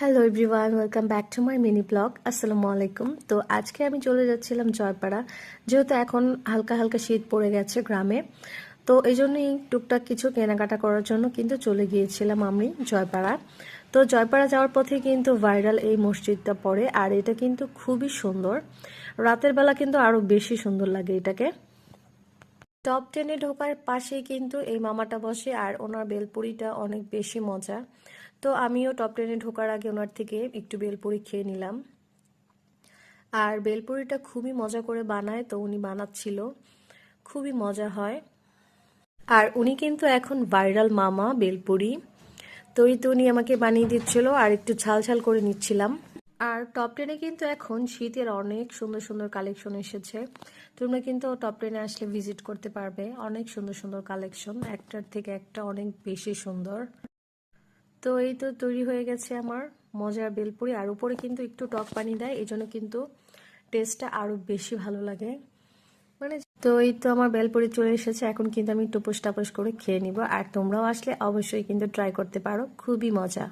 Hello everyone, welcome back to my mini blog. আসসালামু আলাইকুম। তো আজকে আমি চলে যাচ্ছিলাম জয়পাড়া, যেহেতু এখন হালকা হালকা শীত পড়ে গেছে গ্রামে। তো এই জন্যই টুকটাক কিছু কেনাকাটা করার জন্য কিন্তু চলে গিয়েছিলাম আমি জয়পাড়া। তো জয়পাড়া যাওয়ার পথে কিন্তু ভাইরাল এই মসজিদটা পড়ে, আর এটা কিন্তু খুবই সুন্দর। রাতের বেলা কিন্তু আরও বেশি সুন্দর লাগে এটাকে। টপ 10-এ ঢোকার পাশেই কিন্তু এই মামাটা বসে, আর ওনার বেলপুরিটা অনেক বেশি মজা। তো আমিও টপ 10-এ ঢোকার আগে ওনার থেকে একটু বেলপুরি খেয়ে নিলাম। আর বেলপুরিটা খুবই মজা করে বানায়, তো উনি বানাচ্ছিল, খুবই মজা হয়। আর উনি কিন্তু এখন ভাইরাল মামা বেলপুরি। তো এই তো উনি আমাকে বানিয়ে দিচ্ছিল, আর একটু ঝাল ঝাল করে নিচ্ছিলাম। আর টপ 10-এ কিন্তু এখন শীতের অনেক সুন্দর সুন্দর কালেকশন এসেছে। তোমরা কিন্তু টপ 10-এ আসলে ভিজিট করতে পারবে। অনেক সুন্দর সুন্দর কালেকশন, একটার থেকে একটা অনেক বেশি সুন্দর। তো এই তো তৈরি হয়ে গেছে আমার মজার বেলপুরি। আর উপরে কিন্তু একটু টক পানি দেয়, এই জন্য কিন্তু টেস্টটা আরো বেশি ভালো লাগে। মানে তো এই তো আমার বেলপুরি চলে এসেছে, এখন কিন্তু আমি টুপস টাপস করে খেয়ে নিব। আর তোমরাও আসলে অবশ্যই কিন্তু ট্রাই করতে পারো, খুবই মজা।